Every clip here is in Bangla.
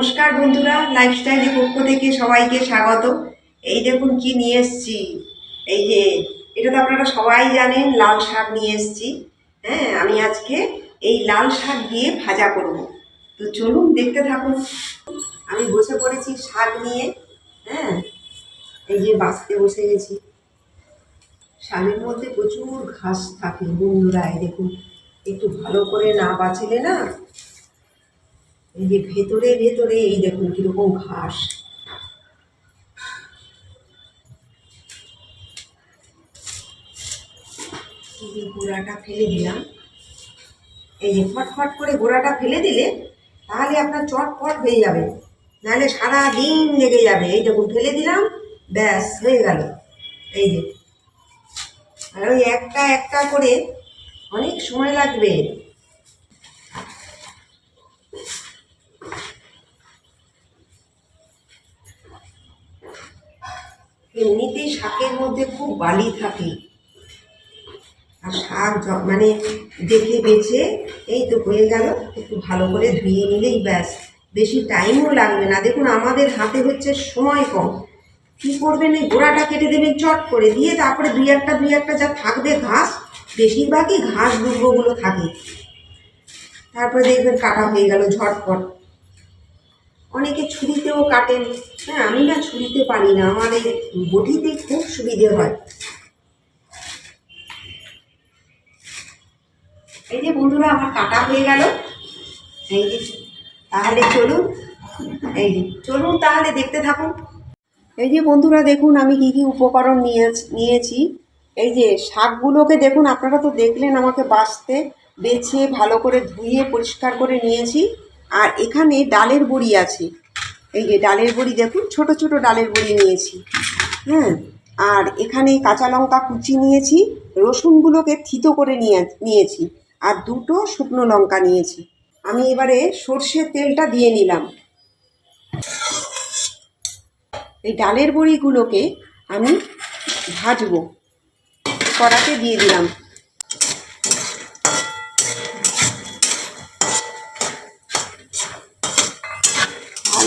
নমস্কার বন্ধুরা, লাইফস্টাইলের পক্ষ থেকে সবাইকে স্বাগত। এই দেখুন কি নিয়ে এসেছি। এই যে এটা তো আপনারা সবাই জানেন, লাল শাক নিয়ে এসেছি। হ্যাঁ, আমি আজকে এই লাল শাক দিয়ে ভাজা করব। তো চলুন দেখতে থাকুন। আমি বসে পড়েছি শাক নিয়ে। হ্যাঁ, এই যে বাছতে বসে গেছি। শাকের মধ্যে প্রচুর ঘাস থাকে বন্ধুরা, এই দেখুন একটু ভালো করে না বাছলে না, এই যে ভেতরে ভেতরে এই দেখুন কিরকম ঘাস। গোড়াটা ফেলে দিলাম। এই যে ফটফট করে গোড়াটা ফেলে দিলে তাহলে আপনার চটপট হয়ে যাবে, নাহলে সারা দিন লেগে যাবে। এই দেখুন ফেলে দিলাম, ব্যাস হয়ে গেল। এই যে আর ওই একটা একটা করে অনেক সময় লাগবে। এমনিতেই শাকের মধ্যে খুব বালি থাকে, আর শাক মানে দেখে বেছে এই তো হয়ে গেল। একটু ভালো করে ধুয়ে নিলেই ব্যাস, বেশি টাইমও লাগবে না। দেখুন আমাদের হাতে হচ্ছে সময় কম, কী করবেন, এই গোড়াটা কেটে দেবেন চট করে দিয়ে, তারপরে দুই একটা যা থাকবে ঘাস, বেশিরভাগই ঘাস দুর্গগুলো থাকে, তারপরে দেখবেন কাটা হয়ে গেল ঝটপট। অনেকে ছুরিতেও কাটেন। হ্যাঁ, আমি না ছুরিতে পারি না, আমার এই বটিতে খুব সুবিধে হয়। এই যে বন্ধুরা আমার কাটা হয়ে গেল। এই যে তাহলে চলুন, এই যে চলুন তাহলে দেখতে থাকুন। এই যে বন্ধুরা দেখুন আমি কি কি উপকরণ নিয়েছি। এই যে শাকগুলোকে দেখুন, আপনারা তো দেখলেন আমাকে বেছে ভালো করে ধুয়ে পরিষ্কার করে নিয়েছি। আর এখানে ডালের বড়ি আছে। এই যে ডালের বড়ি দেখুন, ছোট ছোট ডালের বড়ি নিয়েছি। হ্যাঁ, আর এখানে কাঁচা লঙ্কা কুচি নিয়েছি, রসুনগুলোকে থিতো করে নিয়েছি, আর দুটো শুকনো লঙ্কা নিয়েছি। আমি এবারে সর্ষের তেলটা দিয়ে নিলাম। এই ডালের বড়িগুলোকে আমি ভাজবো, কড়াতে দিয়ে দিলাম।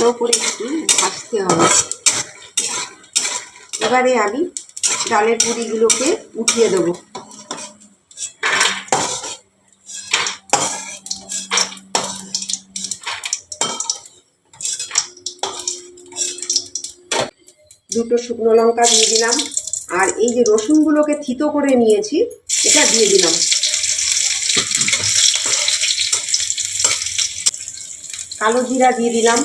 ভালো করে একটু ভাজতে হবে। এবারে আমি ডালের বড়িগুলোকে উঠিয়ে দেবো। দুটো শুকনো লঙ্কা দিয়ে দিলাম, আর এই যে রসুনগুলোকে থিতো করে নিয়েছি এটা দিয়ে দিলাম। কালো জিরা দিয়ে দিলাম।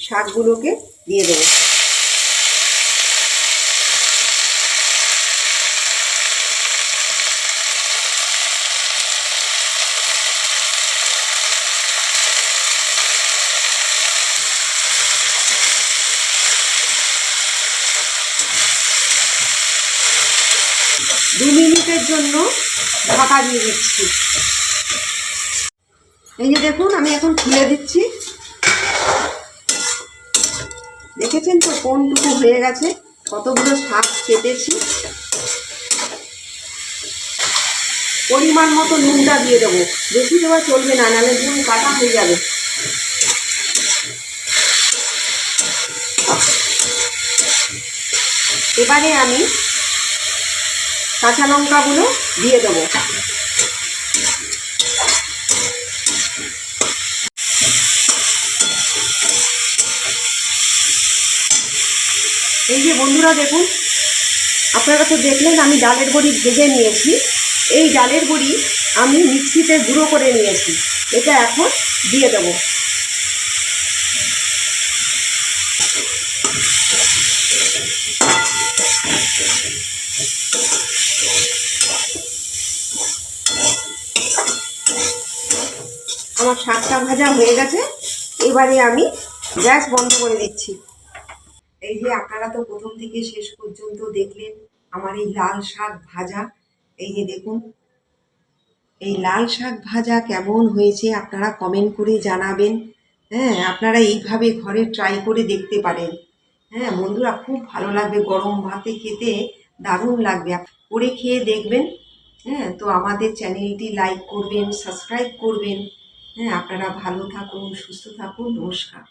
শাকগুলোকে দিয়ে দেবো। দু মিনিটের জন্য ঢাকা দিয়ে দিচ্ছি। এই যে দেখুন আমি এখন খুলে দিচ্ছি। দেখেছেন তো কোনটুকু হয়ে গেছে, কতগুলো শাক কেটেছি। পরিমাণ মতো নুনটা দিয়ে দেবো, বেশি দেওয়া চলবে না, নাহলে নুন কাটা হয়ে যাবে। এবারে আমি কাঁচা লঙ্কাগুলো দিয়ে দেবো। এই যে বন্ধুরা দেখুন, আপনারা তো দেখলেন আমি ডালের বড়ি ভেজে নিয়েছি। এই ডালের বড়ি আমি মিক্সিতে গুঁড়ো করে নিয়েছি, এটা এখন দিয়ে দেবো। আমার শাকটা ভাজা হয়ে গেছে, এবারে আমি গ্যাস বন্ধ করে দিচ্ছি। এই যে আপনারা তো প্রথম থেকে শেষ পর্যন্ত দেখলেন আমার এই লাল শাক ভাজা। এই যে দেখুন, এই লাল শাক ভাজা কেমন হয়েছে আপনারা কমেন্ট করে জানাবেন। হ্যাঁ, আপনারা এইভাবে ঘরে ট্রাই করে দেখতে পারেন। হ্যাঁ বন্ধুরা, খুব ভালো লাগবে, গরম ভাতে খেতে দারুণ লাগবে। করে খেয়ে দেখবেন হ্যাঁ, তো আমাদের চ্যানেলটি লাইক করবেন, সাবস্ক্রাইব করবেন। হ্যাঁ, আপনারা ভালো থাকুন, সুস্থ থাকুন। নমস্কার।